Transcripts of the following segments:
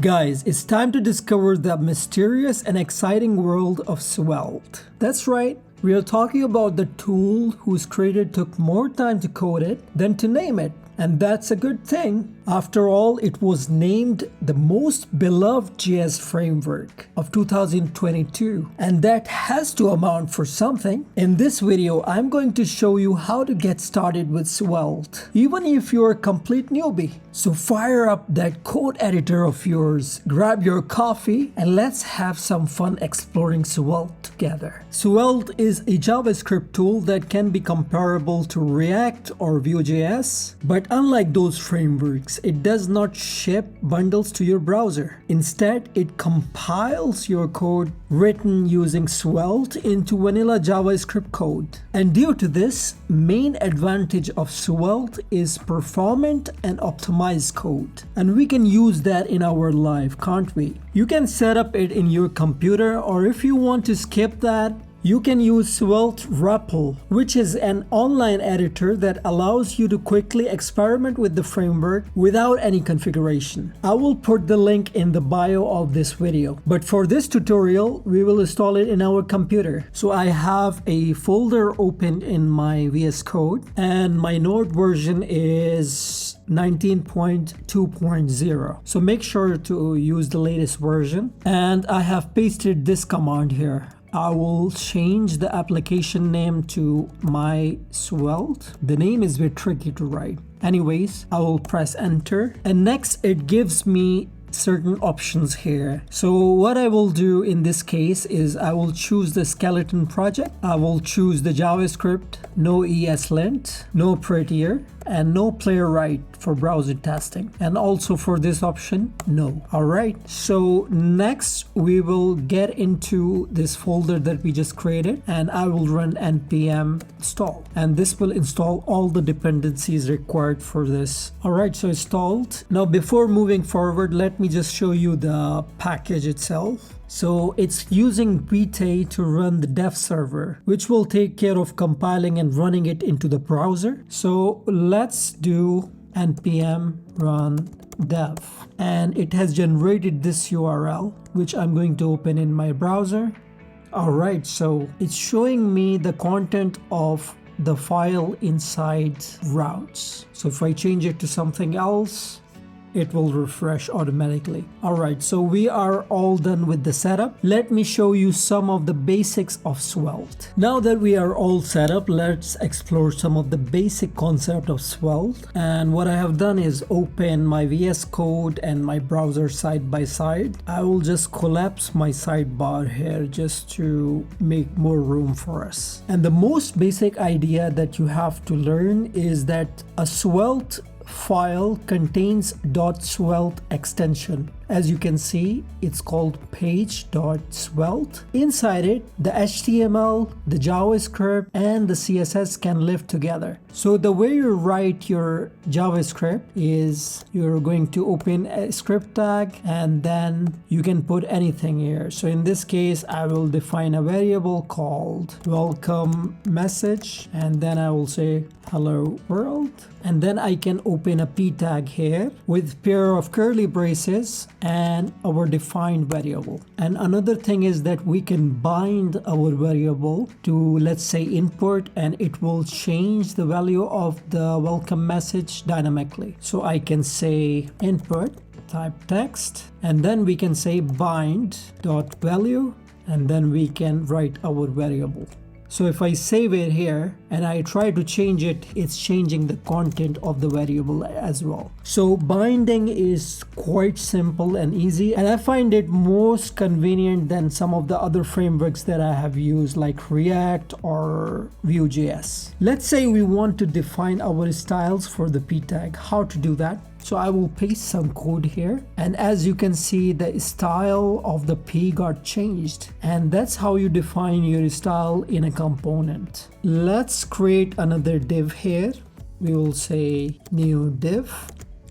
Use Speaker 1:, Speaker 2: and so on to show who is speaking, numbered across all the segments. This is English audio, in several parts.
Speaker 1: Guys, it's time to discover the mysterious and exciting world of Svelte. That's right, we are talking about the tool whose creator took more time to code it than to name it. And that's a good thing. After all, it was named the most beloved JS framework of 2022. And that has to amount for something. In this video, I'm going to show you how to get started with Svelte, even if you're a complete newbie. So fire up that code editor of yours, grab your coffee, and let's have some fun exploring Svelte together. Svelte is a JavaScript tool that can be comparable to React or Vue.js, but unlike those frameworks, it does not ship bundles to your browser. Instead, it compiles your code written using Svelte into vanilla JavaScript code. And due to this, main advantage of Svelte is performant and optimized code. And we can use that in our life, can't we? You can set up it in your computer, or if you want to skip that, you can use Svelte Repl, which is an online editor that allows you to quickly experiment with the framework without any configuration. I will put the link in the bio of this video. But for this tutorial, we will install it in our computer. So I have a folder open in my VS Code, and my node version is 19.2.0. So make sure to use the latest version. And I have pasted this command here. I will change the application name to my Svelte. The name is a bit tricky to write. Anyways, I will press enter, and next it gives me certain options here. So what I will do in this case is I will choose the skeleton project. I will choose the JavaScript, no ESLint, no prettier, and no playwright for browser testing. And also for this option, no. Alright, so next we will get into this folder that we just created, and I will run npm install. And this will install all the dependencies required for this. Alright, so installed. Now before moving forward, let me just show you the package itself. So it's using Vite to run the dev server, which will take care of compiling and running it into the browser. So let's do npm run dev. And it has generated this URL, which I'm going to open in my browser. Alright, so it's showing me the content of the file inside routes. So if I change it to something else, it will refresh automatically. Alright, so we are all done with the setup. Let me show you some of the basics of Svelte. Now that we are all set up, let's explore some of the basic concept of Svelte. And what I have done is open my VS Code and my browser side by side. I will just collapse my sidebar here just to make more room for us. And the most basic idea that you have to learn is that a Svelte file contains .svelte extension. As you can see, it's called page.svelte. Inside it, the HTML, the JavaScript, and the CSS can live together. So the way you write your JavaScript is you're going to open a script tag, and then you can put anything here. So in this case, I will define a variable called welcome message, and then I will say hello world. And then I can open a p tag here with pair of curly braces and our defined variable. And another thing is that we can bind our variable to, let's say, input, and it will change the value of the welcome message dynamically. So I can say input type text, and then we can say bind.value, and then we can write our variable. So if I save it here and I try to change it, it's changing the content of the variable as well. So binding is quite simple and easy, and I find it most convenient than some of the other frameworks that I have used like React or Vue.js. Let's say we want to define our styles for the p tag. How to do that? So I will paste some code here, and as you can see, the style of the p got changed, and that's how you define your style in a component. Let's create another div here. We will say new div.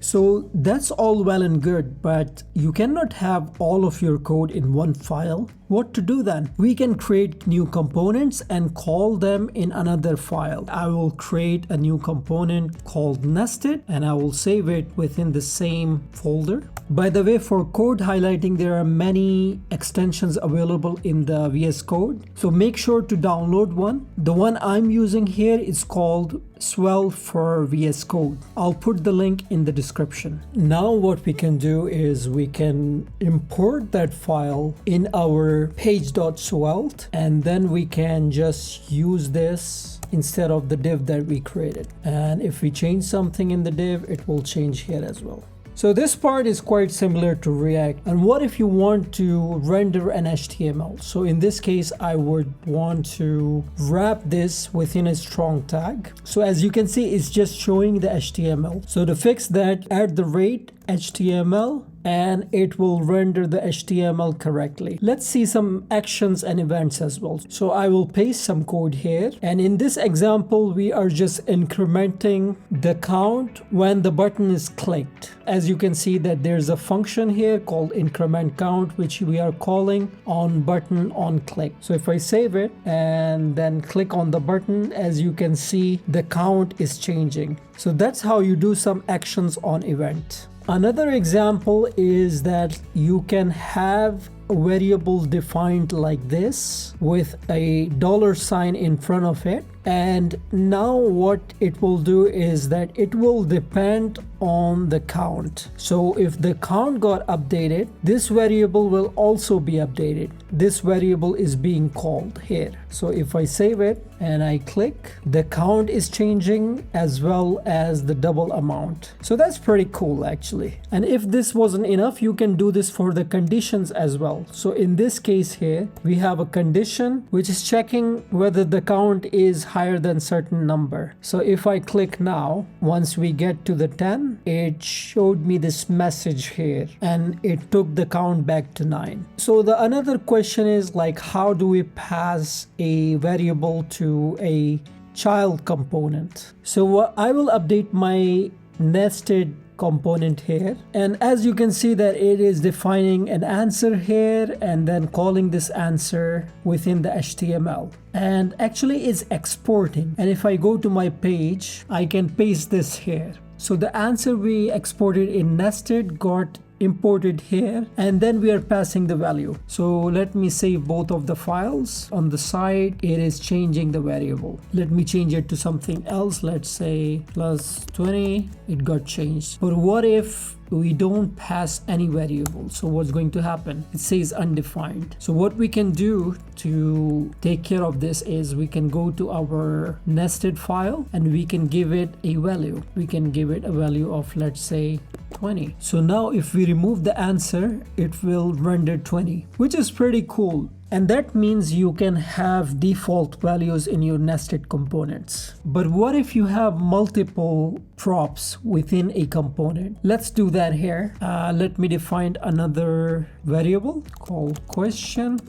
Speaker 1: So that's all well and good, but you cannot have all of your code in one file. What to do then? We can create new components and call them in another file. I will create a new component called nested and I will save it within the same folder. By the way, for code highlighting, there are many extensions available in the VS Code. So make sure to download one. The one I'm using here is called Svelte for VS Code. I'll put the link in the description. Now what we can do is we can import that file in our page.svelte and then we can just use this instead of the div that we created. And if we change something in the div, it will change here as well. So this part is quite similar to React. And what if you want to render an HTML? So in this case, I would want to wrap this within a strong tag. So as you can see, it's just showing the HTML. So to fix that, add the rate HTML and it will render the HTML correctly. Let's see some actions and events as well. So I will paste some code here. And in this example, we are just incrementing the count when the button is clicked. As you can see that there's a function here called increment count, which we are calling on button on click. So if I save it and then click on the button, as you can see, the count is changing. So that's how you do some actions on event. Another example is that you can have a variable defined like this with a $sign in front of it. And now what it will do is that it will depend on the count. So if the count got updated, this variable will also be updated. This variable is being called here. So if I save it and I click, the count is changing as well as the double amount. So that's pretty cool actually. And if this wasn't enough, you can do this for the conditions as well. So in this case here, we have a condition which is checking whether the count is higher than certain number. So if I click now, once we get to the 10, it showed me this message here and it took the count back to 9. So the another question is like, how do we pass a variable to a child component? So I will update my nested component here, and as you can see that it is defining an answer here and then calling this answer within the HTML, and actually it's exporting. And if I go to my page, I can paste this here. So the answer we exported in nested got imported here, and then we are passing the value. So let me save both of the files. On the side, it is changing the variable. Let me change it to something else. Let's say plus 20. It got changed. But what if we don't pass any variable? So what's going to happen? It says undefined. So what we can do to take care of this is we can go to our nested file and we can give it a value. We can give it a value of, let's say, 20. So now if we remove the answer, it will render 20, which is pretty cool. And that means you can have default values in your nested components. But what if you have multiple props within a component? Let's do that here. Let me define another variable called question,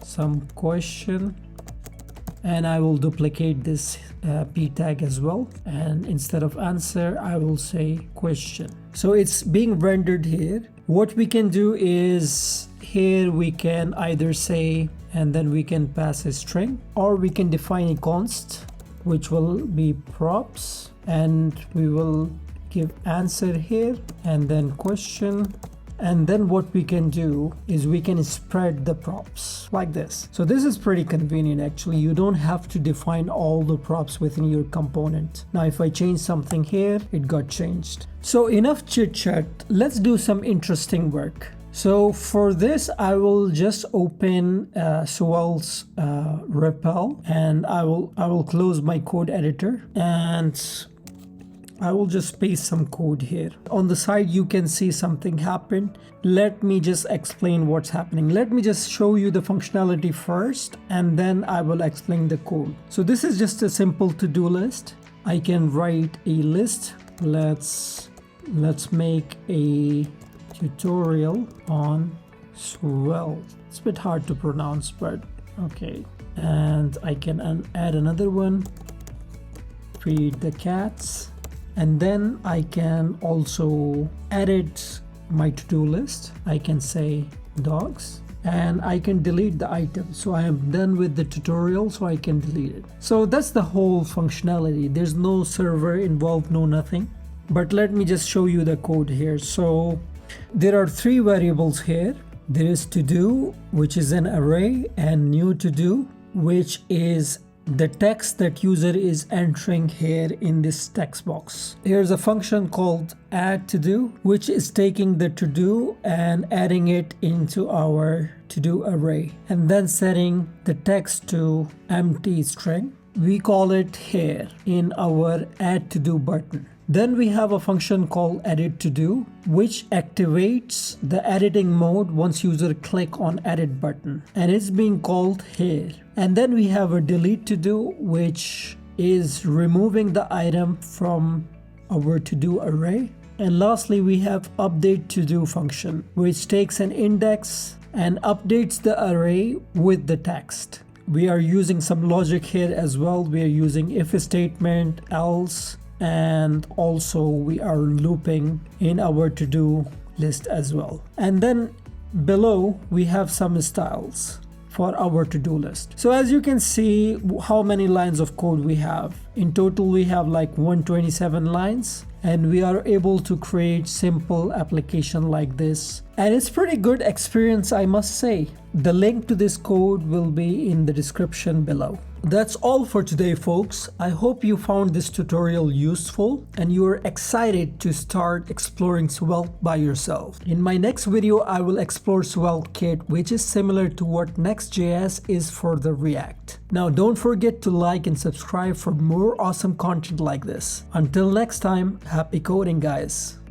Speaker 1: some question, and I will duplicate this p tag as well. And instead of answer, I will say question. So it's being rendered here. What we can do is here we can either say, and then we can pass a string, or we can define a const, which will be props, and we will give answer here, and then question. And then what we can do is we can spread the props like this. So this is pretty convenient actually. You don't have to define all the props within your component. Now if I change something here, it got changed. So enough chit chat, let's do some interesting work. So for this, I will just open Svelte Repl, and I will close my code editor, and I will just paste some code here. On the side, you can see something happen. Let me just explain what's happening. Let me just show you the functionality first, and then I will explain the code. So this is just a simple to-do list. I can write a list. Let's make a tutorial on Svelte. It's a bit hard to pronounce, but okay. And I can add another one. Feed the cats. And then I can also edit my to-do list. I can say dogs, and I can delete the item. So I am done with the tutorial, so I can delete it. So that's the whole functionality. There's no server involved, no nothing. But let me just show you the code here. So there are 3 variables here. There is to do, which is an array, and new to do, which is the text that user is entering here in this text box. Here's a function called add to do, which is taking the to do and adding it into our to do array, and then setting the text to empty string. We call it here in our add to do button. Then we have a function called edit to do, which activates the editing mode once user click on edit button, and it's being called here. And then we have a delete to do, which is removing the item from our to do array. And lastly, we have update to do function, which takes an index and updates the array with the text. We are using some logic here as well. We are using if statement, else, and also we are looping in our to-do list as well. And then below we have some styles for our to-do list. So as you can see how many lines of code we have. In total we have like 127 lines, and we are able to create simple application like this. And it's pretty good experience, I must say. The link to this code will be in the description below. That's all for today, folks. I hope you found this tutorial useful and you are excited to start exploring Svelte by yourself. In my next video, I will explore Svelte Kit, which is similar to what Next.js is for the React. Now, don't forget to like and subscribe for more awesome content like this. Until next time, happy coding, guys.